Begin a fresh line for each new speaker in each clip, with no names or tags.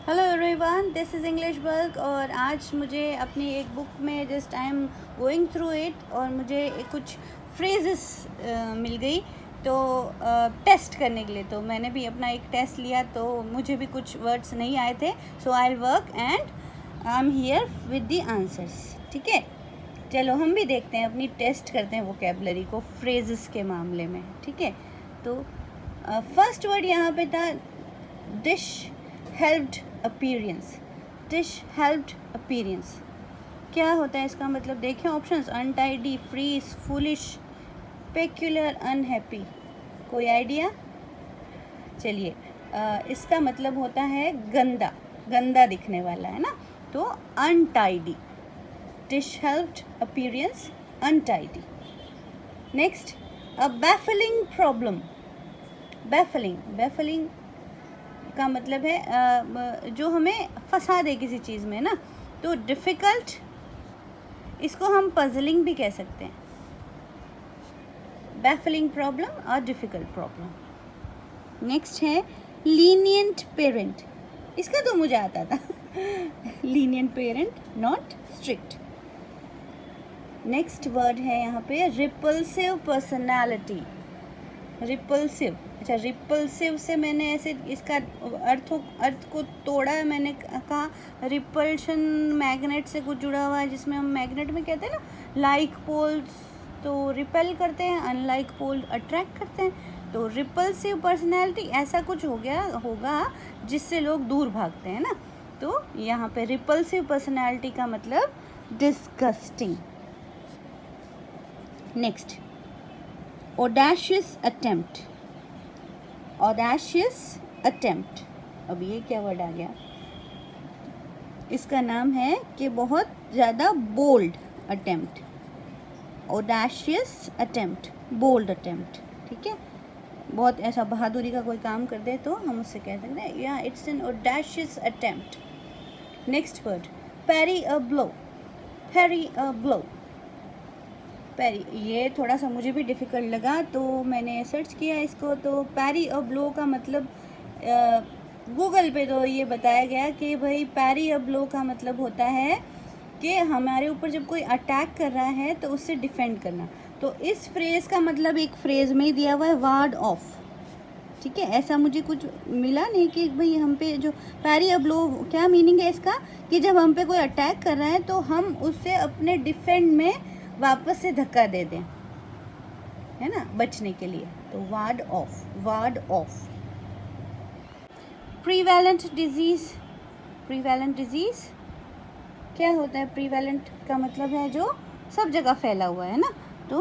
Hello everyone, this is English bulk. और आज मुझे अपनी एक बुक में just I am going through it और मुझे कुछ फ्रेजेस मिल गई तो टेस्ट करने के लिए। तो मैंने भी अपना एक टेस्ट लिया तो मुझे भी कुछ वर्ड्स नहीं आए थे, so I will work and I am here with the answers. ठीक है, चलो हम भी देखते हैं, अपनी टेस्ट करते हैं वोकेबलरी को फ्रेजेस के मामले में। ठीक है, तो फर्स्ट वर्ड यहाँ पे था dish helped appearance. Dish helped appearance क्या होता है इसका मतलब? देखें options, untidy, freeze, foolish, peculiar, unhappy. कोई आइडिया? चलिए, इसका मतलब होता है गंदा, गंदा दिखने वाला, है ना। तो untidy, dish helped appearance, untidy. Next, a baffling problem. Baffling, baffling का मतलब है जो हमें फंसा दे किसी चीज़ में ना। तो डिफ़िकल्ट, इसको हम पजलिंग भी कह सकते हैं। बैफलिंग प्रॉब्लम और डिफ़िकल्ट प्रॉब्लम। नेक्स्ट है लीनियंट पेरेंट। इसका तो मुझे आता था lenient parent, not strict. Next word है यहाँ पे रिपल्सिव पर्सनालिटी। रिपल्सिव, अच्छा, रिपल्सिव से मैंने ऐसे इसका अर्थ को तोड़ा है। मैंने कहा रिपल्शन मैग्नेट से कुछ जुड़ा हुआ है, जिसमें हम मैग्नेट में कहते हैं ना लाइक पोल्स तो रिपेल करते हैं, अनलाइक पोल अट्रैक्ट करते हैं। तो रिपल्सिव पर्सनैलिटी ऐसा कुछ हो गया होगा जिससे लोग दूर भागते हैं ना। तो यहाँ पे रिपल्सिव पर्सनैलिटी का मतलब disgusting. Next, audacious attempt. Audacious attempt, अब ये क्या वर्ड आ गया? इसका नाम है कि बहुत ज़्यादा bold attempt. Audacious attempt, bold attempt. ठीक है, बहुत ऐसा बहादुरी का कोई काम कर दे तो हम उससे कह सकते हैं या it's an audacious attempt. Next word, parry a blow. Parry a blow, parry, ये थोड़ा सा मुझे भी डिफ़िकल्ट लगा तो मैंने सर्च किया इसको। तो पैरी अ ब्लो का मतलब गूगल पे तो ये बताया गया कि भाई पैरी अ ब्लो का मतलब होता है कि हमारे ऊपर जब कोई अटैक कर रहा है तो उससे डिफेंड करना। तो इस फ्रेज़ का मतलब एक फ्रेज़ में ही दिया हुआ है, वार्ड ऑफ। ठीक है, ऐसा मुझे कुछ मिला नहीं कि भाई हम पे जो पैरी अ ब्लो क्या मीनिंग है इसका, कि जब हम पे कोई अटैक कर रहा है तो हम उससे अपने डिफेंड में वापस से धक्का दे दें, है ना, बचने के लिए। तो ward off, ward off. Prevalent disease. Prevalent disease क्या होता है? प्रीवैलेंट का मतलब है जो सब जगह फैला हुआ है ना। तो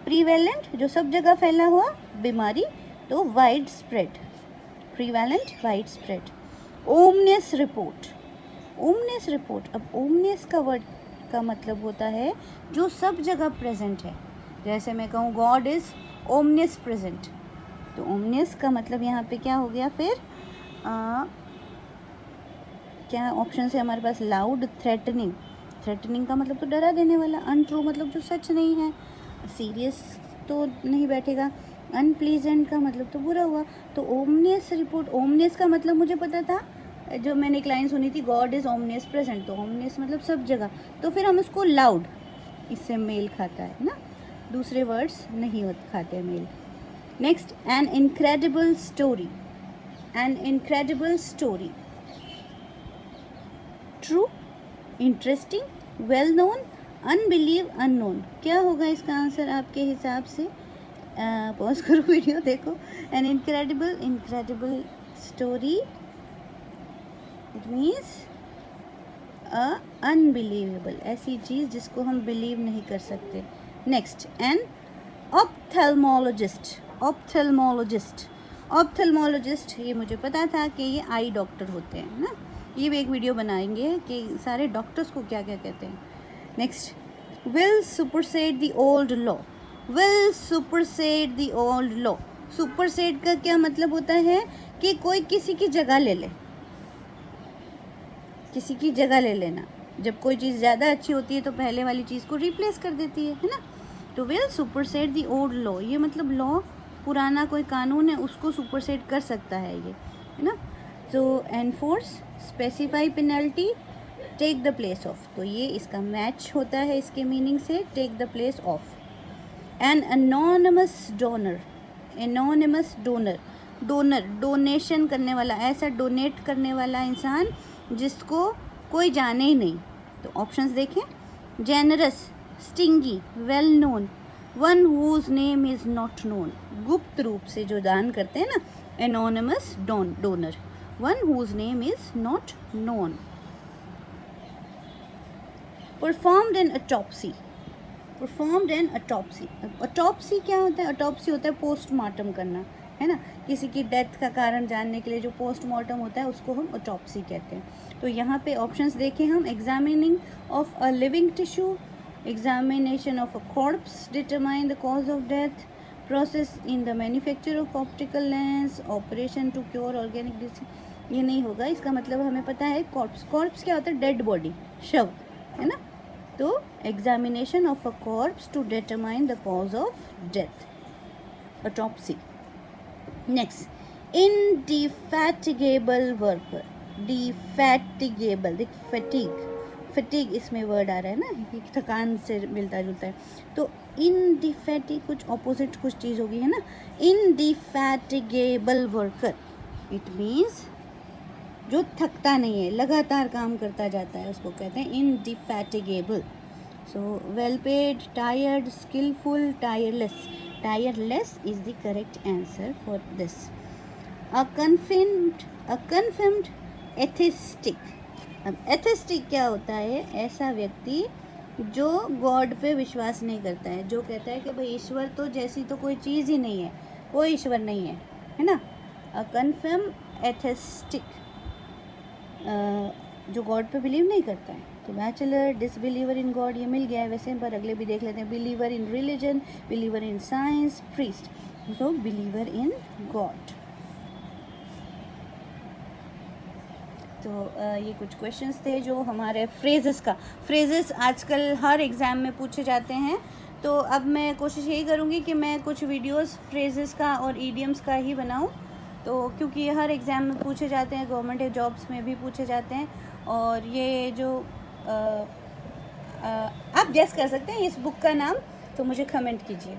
प्रीवैलेंट जो सब जगह फैला हुआ बीमारी, तो wide spread, prevalent wide spread. Ominous report. Ominous report, अब ओमनियस का वर्ड का मतलब होता है जो सब जगह प्रेजेंट है। जैसे मैं कहूँ गॉड इज़ ओमनियस प्रेजेंट, तो ओमनियस का मतलब यहाँ पे क्या हो गया फिर? क्या ऑप्शन है हमारे पास? Loud, threatening. थ्रेटनिंग का मतलब तो डरा देने वाला। अनट्रू मतलब जो सच नहीं है, सीरियस तो नहीं बैठेगा। अनप्लीजेंट का मतलब तो बुरा हुआ। तो ओमनियस रिपोर्ट, ओमनियस का मतलब मुझे पता था, जो मैंने एक लाइन सुनी थी, गॉड इज़ ओमनियस प्रेजेंट, तो ओमनियस मतलब सब जगह। तो फिर हम उसको लाउड, इससे मेल खाता है ना, दूसरे वर्ड्स नहीं खाते मेल। Next, an incredible story. An incredible story, true, interesting, well known, unbelieve, unknown. क्या होगा इसका आंसर आपके हिसाब से? पॉज करो वीडियो, देखो। An incredible, incredible story, it means unbelievable, ऐसी चीज़ जिसको हम बिलीव नहीं कर सकते। Next, an ophthalmologist. Ophthalmologist, ophthalmologist ये मुझे पता था कि ये आई डॉक्टर होते हैं ना। ये भी एक वीडियो बनाएंगे कि सारे डॉक्टर्स को क्या क्या कहते हैं। Next, will supersede the old law. Will supersede the old law, supersede का क्या मतलब होता है? कि कोई किसी की जगह ले ले, किसी की जगह ले लेना। जब कोई चीज़ ज़्यादा अच्छी होती है तो पहले वाली चीज़ को रिप्लेस कर देती है ना। तो will supersede the old law, ये मतलब लॉ, पुराना कोई कानून है उसको सुपरसेड कर सकता है ये, है ना। तो enforce, specify penalty, take the place of, तो ये इसका मैच होता है इसके मीनिंग से, take the place of. An anonymous donor, anonymous donor, donor donation करने वाला, ऐसा डोनेट करने वाला इंसान जिसको कोई जाने ही नहीं। तो ऑप्शंस देखें, generous, stingy, well known, one whose name is not known, गुप्त रूप से जो दान करते हैं ना, anonymous donor, one whose name is not known. Performed an autopsy, performed an autopsy, autopsy क्या होता है? ऑटोप्सी होता है पोस्टमार्टम करना, है ना, किसी की डेथ का कारण जानने के लिए जो पोस्टमार्टम होता है उसको हम ऑटोप्सी कहते हैं। तो यहाँ पे ऑप्शंस देखें हम, examining of a living tissue, examination of a corpse, determine the cause of death, process in the manufacture of optical lens, operation to cure organic disease. ये नहीं होगा, इसका मतलब हमें पता है कॉर्प्स, कॉर्प्स क्या होता है? डेड बॉडी, शव, है ना। तो examination of a corpse to determine the cause of death, autopsy. Next, indefatigable worker, defatigable, देख फैटिग, फैटिग इसमें वर्ड आ रहा है ना, ये थकान से मिलता जुलता है। तो इनडिफैटिग कुछ ऑपोजिट कुछ चीज़ होगी, है ना। इनडिफैटिगेबल वर्कर, इट मीन्स जो थकता नहीं है, लगातार काम करता जाता है, उसको कहते हैं indefatigable. So well paid, tired, skilful, tireless, tireless is the correct answer for this. A confirmed atheistic, अब एथिस्टिक क्या होता है? ऐसा व्यक्ति जो गॉड पे विश्वास नहीं करता है, जो कहता है कि भाई ईश्वर तो जैसी तो कोई चीज़ ही नहीं है, कोई ईश्वर नहीं है, है ना। अ कन्फर्म एथिस्टिक, जो गॉड पे बिलीव नहीं करता है। तो बैचलर, डिसबिलीवर इन गॉड, ये मिल गया है वैसे, पर अगले भी देख लेते हैं। Believer in religion, believer in science, priest, so believer in God. तो ये कुछ क्वेश्चंस थे जो हमारे फ्रेजेस का, फ्रेजेस आजकल हर एग्ज़ाम में पूछे जाते हैं। तो अब मैं कोशिश यही करूँगी कि मैं कुछ वीडियोस फ्रेजेस का और ईडियम्स का ही बनाऊँ, तो क्योंकि ये हर एग्ज़ाम में पूछे जाते हैं, गवर्नमेंट जॉब्स में भी पूछे जाते हैं। और ये जो आप गेस कर सकते हैं इस बुक का नाम, तो मुझे कमेंट कीजिए।